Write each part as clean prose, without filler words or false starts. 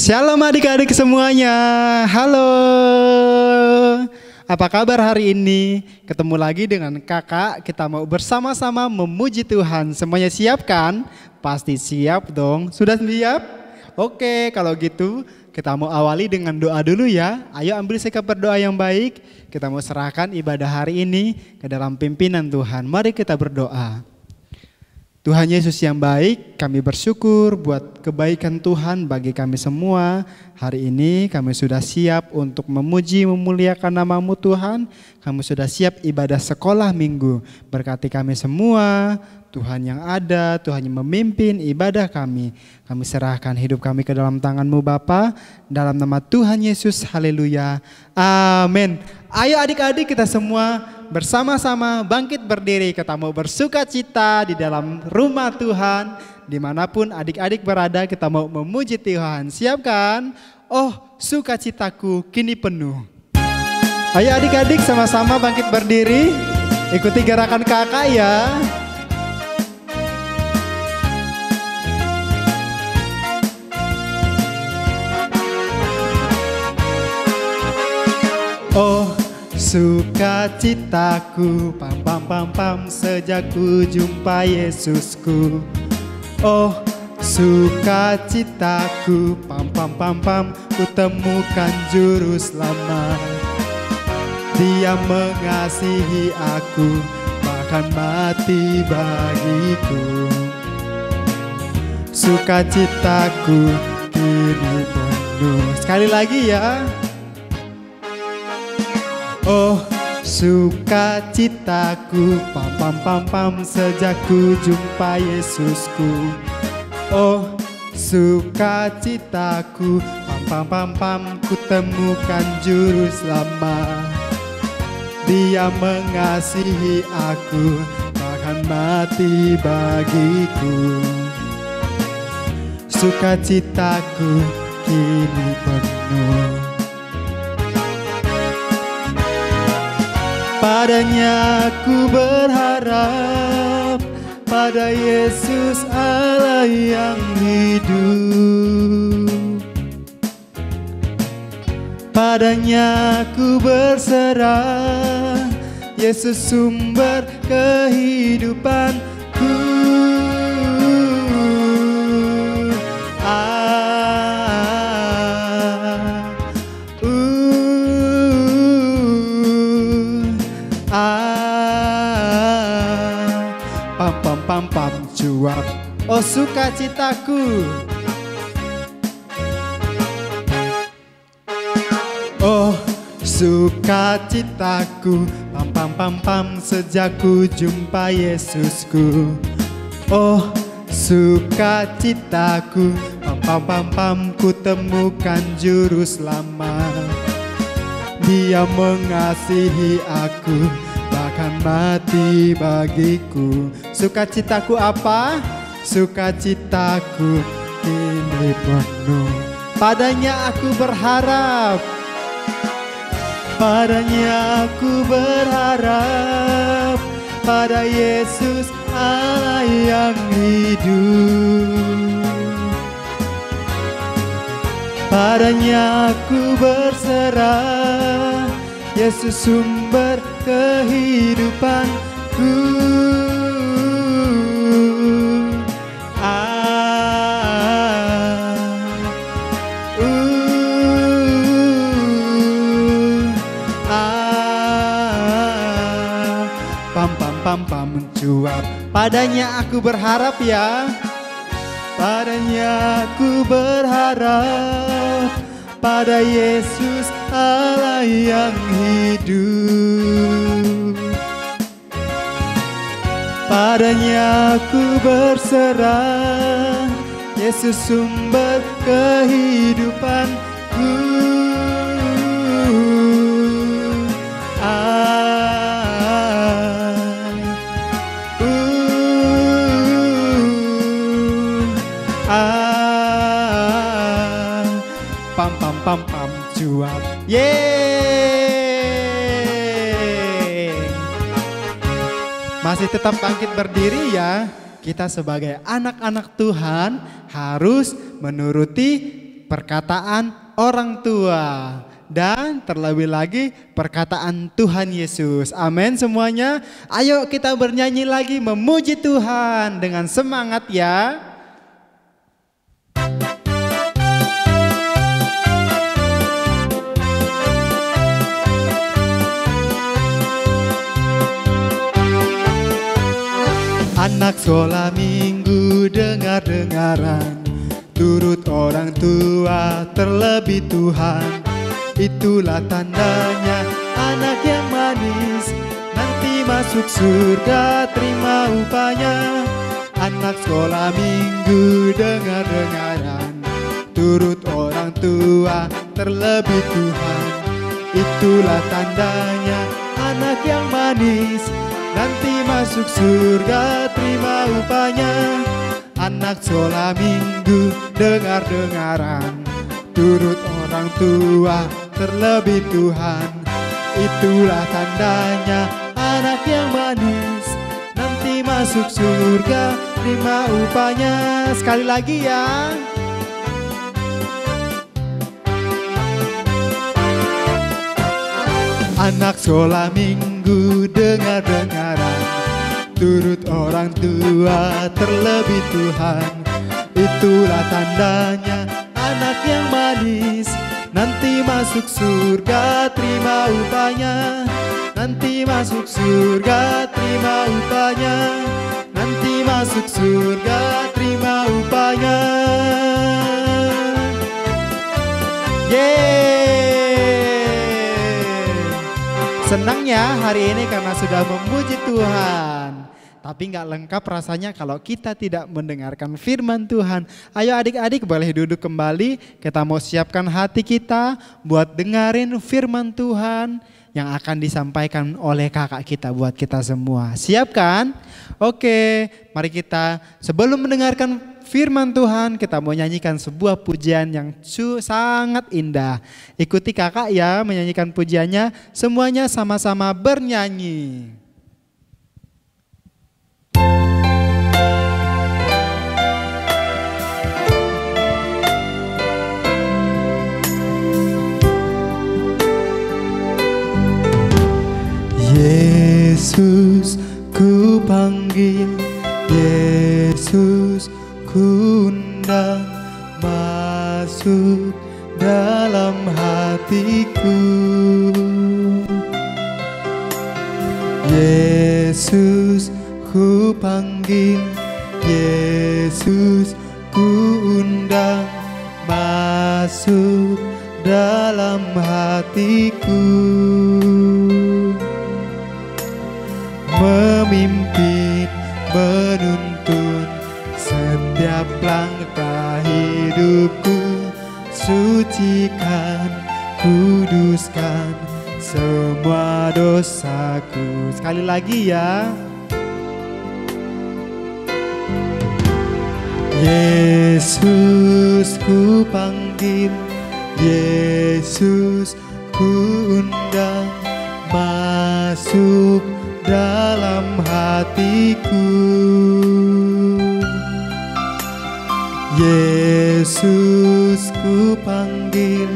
Shalom adik-adik semuanya, halo. Apa kabar hari ini? Ketemu lagi dengan kakak, kita mau bersama-sama memuji Tuhan. Semuanya siap kan? Pasti siap dong, sudah siap? Oke, kalau gitu kita mau awali dengan doa dulu ya. Ayo ambil sikap berdoa yang baik. Kita mau serahkan ibadah hari ini ke dalam pimpinan Tuhan. Mari kita berdoa. Tuhan Yesus yang baik, kami bersyukur buat kebaikan Tuhan bagi kami semua. Hari ini kami sudah siap untuk memuji, memuliakan nama-Mu Tuhan. Kami sudah siap ibadah sekolah minggu. Berkati kami semua, Tuhan yang ada, Tuhan yang memimpin ibadah kami. Kami serahkan hidup kami ke dalam tangan-Mu Bapa. Dalam nama Tuhan Yesus, haleluya, amin. Ayo adik-adik kita semua bersama-sama bangkit berdiri, kita mau bersuka cita di dalam rumah Tuhan. Dimanapun adik-adik berada, kita mau memuji Tuhan. Siap kan? Oh, sukacitaku kini penuh. Ayo adik-adik sama-sama bangkit berdiri. Ikuti gerakan kakak ya. Oh, sukacitaku, pam pam pam pam, sejak ku jumpa Yesusku. Oh, sukacitaku, pam pam pam pam, ku temukan juru selamat. Dia mengasihi aku, bahkan mati bagiku. Sukacitaku kini penuh. Sekali lagi ya. Oh, sukacitaku, pam pam pam pam, sejak ku jumpa Yesusku. Oh, sukacitaku, pam pam pam pam, ku temukan juru selamat. Dia mengasihi aku, bahkan mati bagiku. Sukacitaku kini penuh. Padanya ku berharap, pada Yesus Allah yang hidup. Padanya ku berserah, Yesus sumber kehidupanku. Pam pam cuap, oh sukacitaku. Oh sukacitaku, pam pam pam pam, sejak ku jumpa Yesusku. Oh sukacitaku, pam pam pam pam, ku temukan juru selamat. Dia mengasihi aku, bahkan mati bagiku. Sukacitaku apa? sukacitaku kini penuh. Padanya aku berharap, padanya aku berharap, pada Yesus Allah yang hidup. Padanya aku berserah, Yesus sumber kehidupanku. Pam mencuap. Padanya aku berharap ya, padanya aku berharap, pada Yesus Allah yang hidup. Padanya aku berserah, Yesus sumber kehidupanku. Pam cuap. Yeay. Masih tetap bangkit berdiri ya. Kita sebagai anak-anak Tuhan harus menuruti perkataan orang tua. Dan terlebih lagi perkataan Tuhan Yesus. Amin semuanya. Ayo kita bernyanyi lagi memuji Tuhan dengan semangat ya. Anak sekolah minggu dengar-dengaran, turut orang tua terlebih Tuhan. Itulah tandanya anak yang manis, nanti masuk surga terima upahnya. Anak sekolah minggu dengar-dengaran, turut orang tua terlebih Tuhan. Itulah tandanya anak yang manis, nanti masuk surga terima upahnya. Anak sekolah minggu dengar-dengaran, turut orang tua terlebih Tuhan. Itulah tandanya anak yang manis, nanti masuk surga terima upahnya. Sekali lagi ya. Anak sekolah minggu dengar-dengaran, turut orang tua terlebih Tuhan. Itulah tandanya anak yang manis, nanti masuk surga terima upahnya. Nanti masuk surga terima upahnya. Nanti masuk surga terima upahnya. Yeay. Senang ya hari ini karena sudah memuji Tuhan. Tapi nggak lengkap rasanya kalau kita tidak mendengarkan firman Tuhan. Ayo adik-adik boleh duduk kembali. Kita mau siapkan hati kita buat dengerin firman Tuhan yang akan disampaikan oleh kakak kita buat kita semua. Siap kan? Oke, mari kita sebelum mendengarkan firman Tuhan, kita mau nyanyikan sebuah pujian yang sangat indah. Ikuti kakak ya menyanyikan pujiannya, semuanya sama-sama bernyanyi. Yesus ku panggil, Yesus ku undang, masuk dalam hatiku. Yesus ku panggil, Yesus ku undang, masuk dalam hatiku. Memimpin, menuntun setiap langkah hidupku, sucikan, kuduskan semua dosaku. Sekali lagi ya. Yesus ku panggil, Yesus ku undang, masuk dalam hatiku. Yesus ku panggil,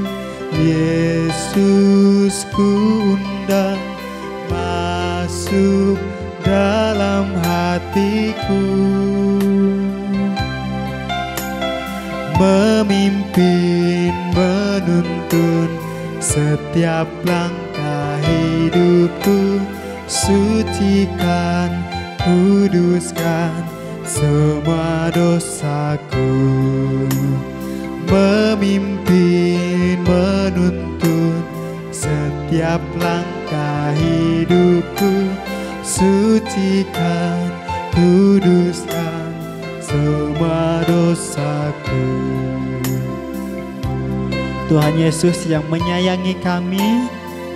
Yesus ku undang, masuk dalam hatiku. Memimpin, menuntun setiap langkah hidupku, sucikan, kuduskan semua dosaku. Memimpin, menuntun setiap langkah hidupku, sucikan, kuduskan semua dosaku. Tuhan Yesus yang menyayangi kami,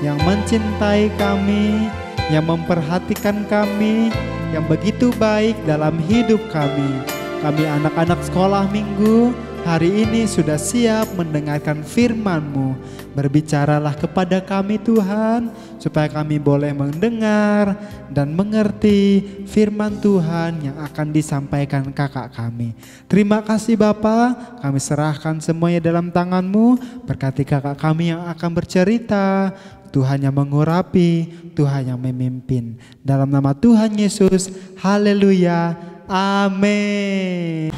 yang mencintai kami, yang memperhatikan kami, yang begitu baik dalam hidup kami. Kami anak-anak sekolah minggu hari ini sudah siap mendengarkan firman-Mu. Berbicaralah kepada kami Tuhan, supaya kami boleh mendengar dan mengerti firman Tuhan yang akan disampaikan kakak kami. Terima kasih Bapa, kami serahkan semuanya dalam tangan-Mu. Berkati kakak kami yang akan bercerita, Tuhan yang mengurapi, Tuhan yang memimpin. Dalam nama Tuhan Yesus, haleluya, amin.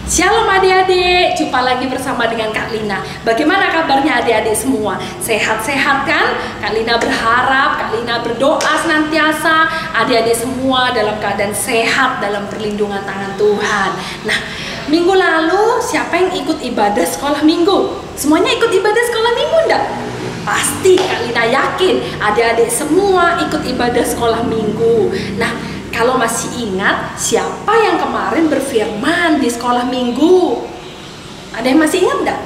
Shalom adik-adik, jumpa lagi bersama dengan Kak Lina. Bagaimana kabarnya adik-adik semua? Sehat-sehat kan? Kak Lina berharap, Kak Lina berdoa senantiasa adik-adik semua dalam keadaan sehat dalam perlindungan tangan Tuhan. Nah, minggu lalu siapa yang ikut ibadah sekolah minggu? Semuanya ikut ibadah sekolah minggu enggak? Pasti Kak Lina yakin adik-adik semua ikut ibadah sekolah minggu. Nah, kalau masih ingat siapa yang kemarin berfirman di sekolah minggu? Ada yang masih ingat enggak?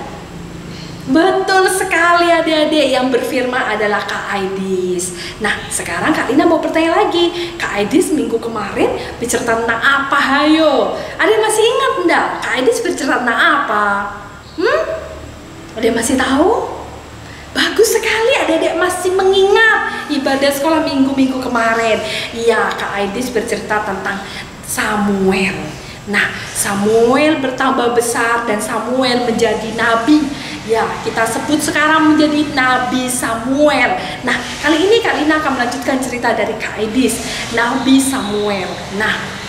Betul sekali adik-adik, yang berfirman adalah Kak Aidis. Nah sekarang Kak Lina mau bertanya lagi, Kak Aidis minggu kemarin bercerita tentang apa hayo? Ada yang masih ingat enggak? Kak Aidis bercerita tentang apa? Ada yang masih tahu? Bagus sekali adik-adik masih mengingat ibadah sekolah minggu-minggu kemarin. Iya, Kak Aidis bercerita tentang Samuel. Nah, Samuel bertambah besar dan Samuel menjadi nabi. Ya, kita sebut sekarang menjadi Nabi Samuel. Nah, kali ini Kak Lina akan melanjutkan cerita dari Kak Aidis, Nabi Samuel. Nah,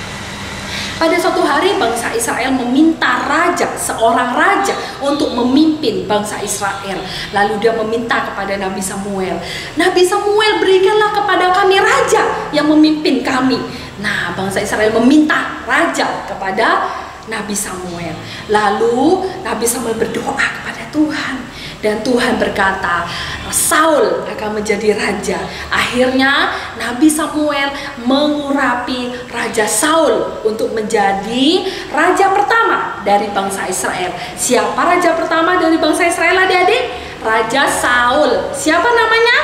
pada suatu hari bangsa Israel meminta raja, seorang raja untuk memimpin bangsa Israel. Lalu dia meminta kepada Nabi Samuel, Nabi Samuel berikanlah kepada kami raja yang memimpin kami. Nah bangsa Israel meminta raja kepada Nabi Samuel. Lalu Nabi Samuel berdoa kepada Tuhan. Dan Tuhan berkata, Saul akan menjadi raja. Akhirnya Nabi Samuel mengurapi Raja Saul untuk menjadi raja pertama dari bangsa Israel. Siapa raja pertama dari bangsa Israel adik-adik? Raja Saul. Siapa namanya?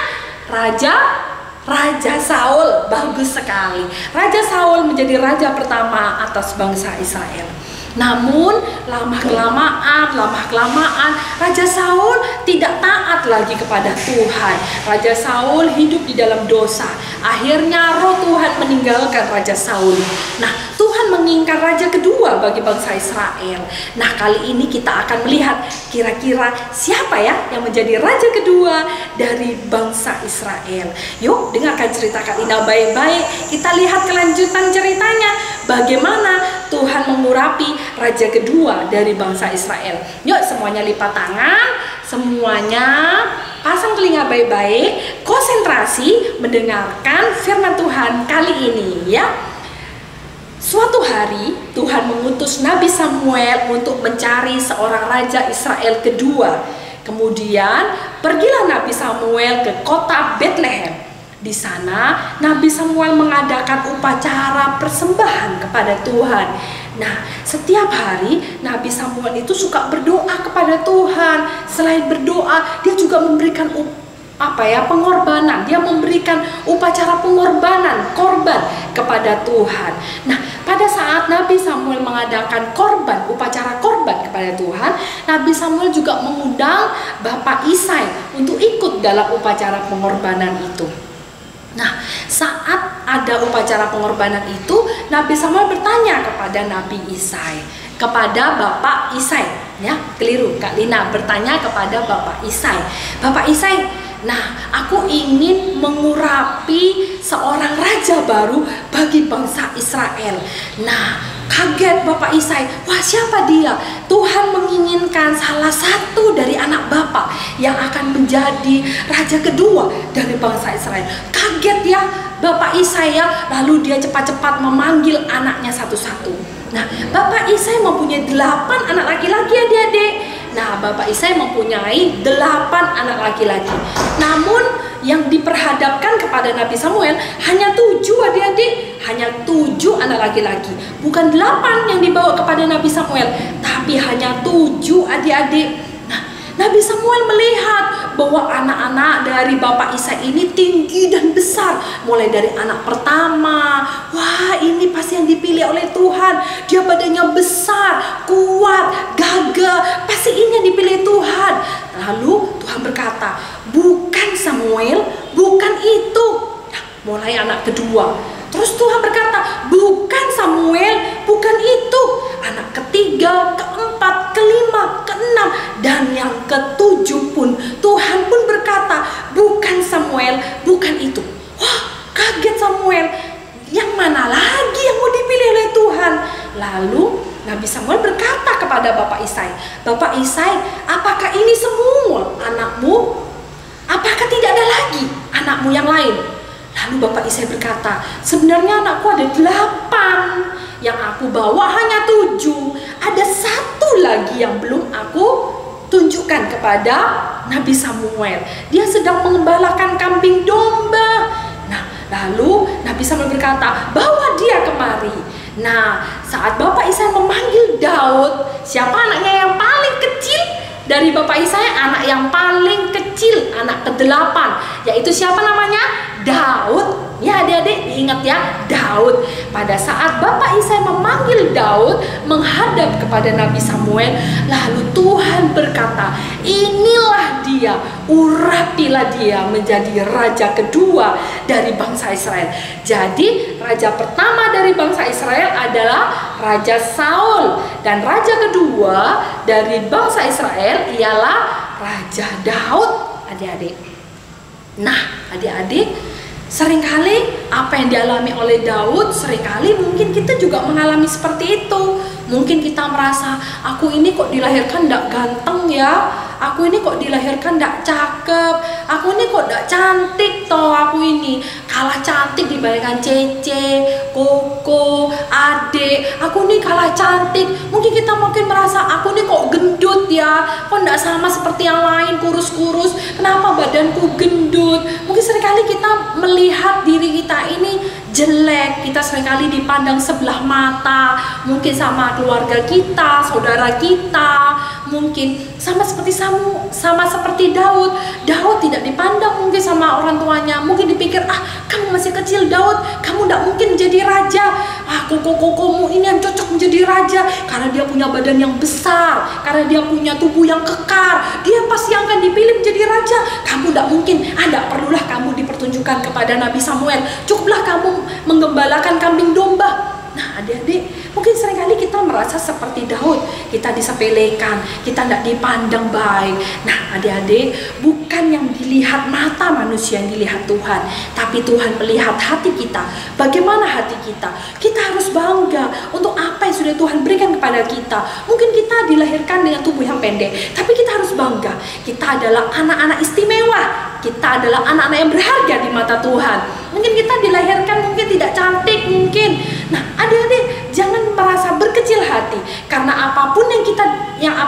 Raja Saul. Bagus sekali. Raja Saul menjadi raja pertama atas bangsa Israel. Namun lama-kelamaan Raja Saul tidak taat lagi kepada Tuhan. Raja Saul hidup di dalam dosa. Akhirnya roh Tuhan meninggalkan Raja Saul. Nah, Tuhan menginginkan raja kedua bagi bangsa Israel. Nah, kali ini kita akan melihat kira-kira siapa ya yang menjadi raja kedua dari bangsa Israel. Yuk, dengarkan cerita Kak Lina baik-baik. Kita lihat kelanjutan ceritanya. Bagaimana Tuhan mengurapi raja kedua dari bangsa Israel. Yuk, semuanya lipat tangan, semuanya pasang telinga baik-baik, konsentrasi mendengarkan firman Tuhan kali ini ya. Suatu hari Tuhan mengutus Nabi Samuel untuk mencari seorang raja Israel kedua. Kemudian pergilah Nabi Samuel ke kota Bethlehem. Di sana Nabi Samuel mengadakan upacara persembahan kepada Tuhan. Nah, setiap hari Nabi Samuel itu suka berdoa kepada Tuhan. Selain berdoa, dia juga memberikan pengorbanan. Dia memberikan upacara pengorbanan, korban kepada Tuhan. Nah, pada saat Nabi Samuel mengadakan korban, upacara korban kepada Tuhan, Nabi Samuel juga mengundang Bapak Isai untuk ikut dalam upacara pengorbanan itu. Nah, saat ada upacara pengorbanan itu, Nabi Samuel bertanya kepada Nabi Isai, kepada Bapak Isai, ya, keliru, Kak Lina bertanya kepada Bapak Isai. Bapak Isai, nah, aku ingin mengurapi seorang raja baru bagi bangsa Israel. Nah, kaget Bapak Isai, wah siapa dia? Tuhan menginginkan salah satu dari anak Bapak yang akan menjadi raja kedua dari bangsa Israel. Kaget ya Bapak Isai ya, lalu dia cepat-cepat memanggil anaknya satu-satu. Nah, Bapak Isai mempunyai 8 anak laki-laki, adik-adik. Nah, Bapak Isai mempunyai 8 anak laki-laki. Namun yang diperhadapkan kepada Nabi Samuel hanya 7, adik-adik. Hanya 7 anak laki-laki. Bukan 8 yang dibawa kepada Nabi Samuel, tapi hanya 7, adik-adik. Nah, Nabi Samuel melihat bahwa anak-anak dari Bapak Isai ini tinggi dan besar. Mulai dari anak pertama, wah ini pasti yang dipilih oleh Tuhan. Dia badannya besar, kuat, gagah, pasti ini yang dipilih Tuhan. Lalu Tuhan berkata, bukan Samuel, bukan itu. Nah, mulai anak kedua. Terus Tuhan berkata, bukan Samuel, bukan itu. Anak ketiga, keempat, kelima, keenam, dan yang ketujuh pun Tuhan pun berkata, bukan Samuel, bukan itu. Wah, kaget Samuel. Yang mana lagi yang mau dipilih oleh Tuhan? Lalu Nabi Samuel berkata kepada Bapak Isai, Bapak Isai, apakah ini semua anakmu? Apakah tidak ada lagi anakmu yang lain? Lalu Bapak Isai berkata, sebenarnya anakku ada 8, yang aku bawa hanya 7. Ada 1 lagi yang belum aku tunjukkan kepada Nabi Samuel. Dia sedang mengembalakan kambing domba. Nah, lalu Nabi Samuel berkata, bawa dia kemari. Nah, saat Bapak Isai memanggil Daud, siapa anaknya yang paling kecil? Dari Bapak Isai, anak yang paling kecil, anak ke-8, yaitu siapa namanya? Daud. Ya adik-adik, diingat ya, Daud. Pada saat Bapak Isai memanggil Daud menghadap kepada Nabi Samuel, lalu Tuhan berkata, inilah dia, urapilah dia menjadi raja kedua dari bangsa Israel. Jadi raja pertama dari bangsa Israel adalah Raja Saul, dan raja kedua dari bangsa Israel ialah Raja Daud, adik-adik. Nah, adik-adik, seringkali apa yang dialami oleh Daud, seringkali mungkin kita juga mengalami seperti itu. Mungkin kita merasa, aku ini kok dilahirkan tidak ganteng ya, aku ini kok dilahirkan tidak cakep, aku ini kok tidak cantik toh, aku ini kalah cantik dibandingkan Cece, Koko, Ade, aku ini kalah cantik. Mungkin kita merasa, aku ini kok gendut ya, kok tidak sama seperti yang lain, kurus-kurus, kenapa badanku gendut. Mungkin seringkali kita melihat diri kita ini jelek, kita seringkali dipandang sebelah mata, mungkin sama keluarga kita, saudara kita, mungkin sama seperti Daud. Daud tidak dipandang mungkin sama orang tuanya, mungkin dipikir, kamu masih kecil Daud, kamu tidak mungkin menjadi raja. Kokomu ini yang cocok menjadi raja karena dia punya badan yang besar, karena dia punya tubuh yang kekar, dia pasti akan dipilih menjadi raja. Kamu tidak mungkin, tidak perlulah kamu dipertunjukkan kepada Nabi Samuel, cukuplah kamu menggembalakan kambing domba. Nah adik-adik, mungkin seringkali kita merasa seperti Daud, kita disepelekan, kita tidak dipandang baik. Nah adik-adik, bukan yang dilihat mata manusia yang dilihat Tuhan, tapi Tuhan melihat hati kita. Bagaimana hati kita? Kita harus bangga untuk apa yang sudah Tuhan berikan kepada kita. Mungkin kita dilahirkan dengan tubuh yang pendek, tapi kita harus bangga, kita adalah anak-anak istimewa, kita adalah anak-anak yang berharga di mata Tuhan. Mungkin kita dilahirkan mungkin tidak cantik mungkin. Nah adik-adik, jangan merasa berkecil hati, karena apapun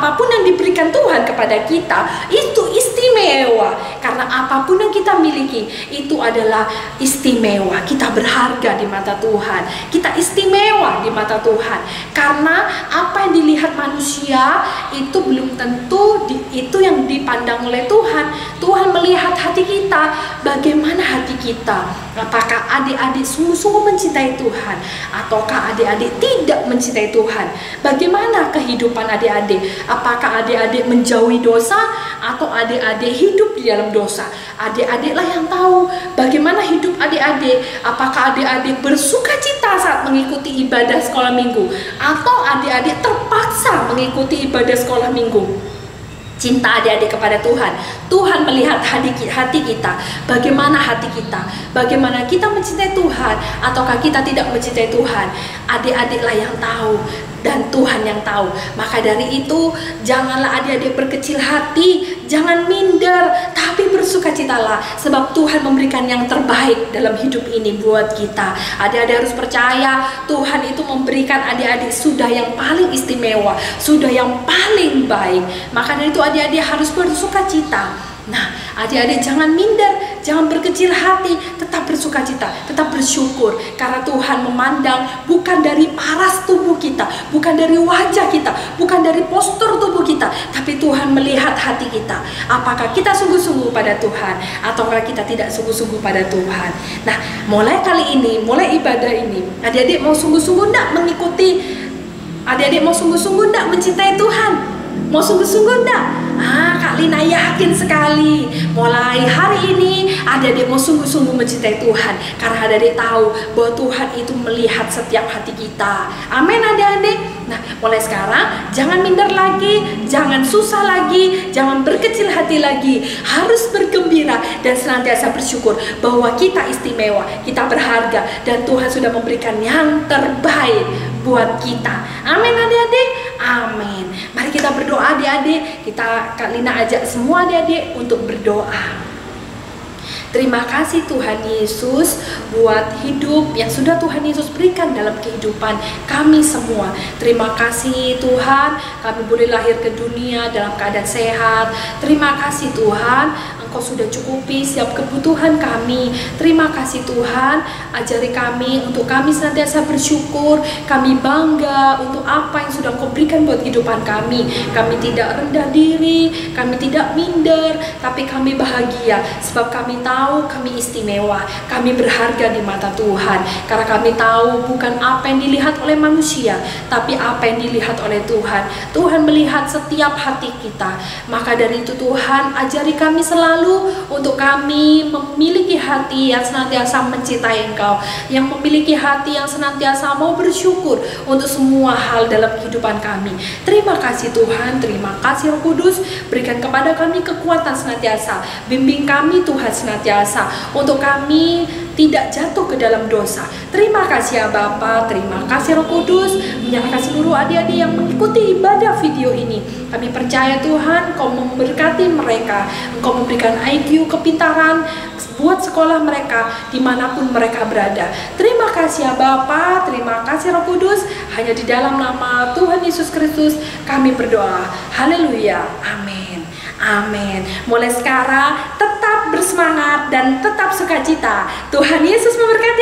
apapun yang diberikan Tuhan kepada kita itu istimewa. Karena apapun yang kita miliki itu adalah istimewa. Kita berharga di mata Tuhan. Kita istimewa di mata Tuhan. Karena apa yang dilihat manusia itu belum tentu itu yang dipandang oleh Tuhan. Tuhan melihat hati kita. Bagaimana hati kita? Apakah adik-adik sungguh-sungguh mencintai Tuhan? Ataukah adik-adik tidak mencintai Tuhan? Bagaimana kehidupan adik-adik? Apakah adik-adik menjauhi dosa atau adik-adik hidup di dalam dosa? Adik-adiklah yang tahu bagaimana hidup adik-adik. Apakah adik-adik bersuka cita saat mengikuti ibadah sekolah minggu, atau adik-adik terpaksa mengikuti ibadah sekolah minggu? Cinta adik-adik kepada Tuhan. Tuhan melihat hati kita. Bagaimana hati kita? Bagaimana kita mencintai Tuhan ataukah kita tidak mencintai Tuhan? Adik-adiklah yang tahu dan Tuhan yang tahu. Maka dari itu janganlah adik-adik berkecil hati, jangan minder, tapi bersukacitalah sebab Tuhan memberikan yang terbaik dalam hidup ini buat kita. Adik-adik harus percaya Tuhan itu memberikan adik-adik sudah yang paling istimewa, sudah yang paling baik. Maka dari itu adik-adik harus bersukacita. Nah, adik-adik jangan minder, jangan berkecil hati, tetap bersukacita, tetap bersyukur. Karena Tuhan memandang bukan dari paras tubuh kita, bukan dari wajah kita, bukan dari postur tubuh kita, tapi Tuhan melihat hati kita. Apakah kita sungguh-sungguh pada Tuhan, ataukah kita tidak sungguh-sungguh pada Tuhan. Nah, mulai kali ini, mulai ibadah ini, adik-adik mau sungguh-sungguh enggak mengikuti, adik-adik mau sungguh-sungguh enggak mencintai Tuhan? Mau sungguh-sungguh enggak? Kak Lina yakin sekali mulai hari ini adik-adik mau sungguh-sungguh mencintai Tuhan. Karena adik-adik tahu bahwa Tuhan itu melihat setiap hati kita. Amin adik-adik. Nah, mulai sekarang jangan minder lagi, jangan susah lagi, jangan berkecil hati lagi. Harus bergembira dan senantiasa bersyukur bahwa kita istimewa, kita berharga, dan Tuhan sudah memberikan yang terbaik buat kita. Amin adik-adik. Amin. Mari kita berdoa adik-adik. Kak Lina ajak semua adik-adik untuk berdoa. Terima kasih Tuhan Yesus buat hidup yang sudah Tuhan Yesus berikan dalam kehidupan kami semua. Terima kasih Tuhan, kami boleh lahir ke dunia dalam keadaan sehat. Terima kasih Tuhan, Engkau sudah cukupi setiap kebutuhan kami. Terima kasih Tuhan, ajari kami untuk kami senantiasa bersyukur. Kami bangga untuk apa yang sudah Engkau berikan buat kehidupan kami. Kami tidak rendah diri, kami tidak minder, tapi kami bahagia sebab kami tahu kami istimewa, kami berharga di mata Tuhan. Karena kami tahu bukan apa yang dilihat oleh manusia, tapi apa yang dilihat oleh Tuhan. Tuhan melihat setiap hati kita. Maka dari itu Tuhan, ajari kami selalu untuk kami memiliki hati yang senantiasa mencintai Engkau, yang memiliki hati yang senantiasa mau bersyukur untuk semua hal dalam kehidupan kami. Terima kasih Tuhan, terima kasih Roh Kudus, berikan kepada kami kekuatan senantiasa, bimbing kami Tuhan senantiasa untuk kami tidak jatuh ke dalam dosa. Terima kasih ya Bapa, terima kasih Roh Kudus, menyerahkan seluruh adik-adik yang mengikuti ibadah video ini. Kami percaya Tuhan, Engkau memberkati mereka, Engkau memberikan IQ, kepintaran buat sekolah mereka dimanapun mereka berada. Terima kasih ya Bapa, terima kasih Roh Kudus. Hanya di dalam nama Tuhan Yesus Kristus kami berdoa. Haleluya, amin. Amin. Mulai sekarang tetap bersemangat dan tetap sukacita. Tuhan Yesus memberkati.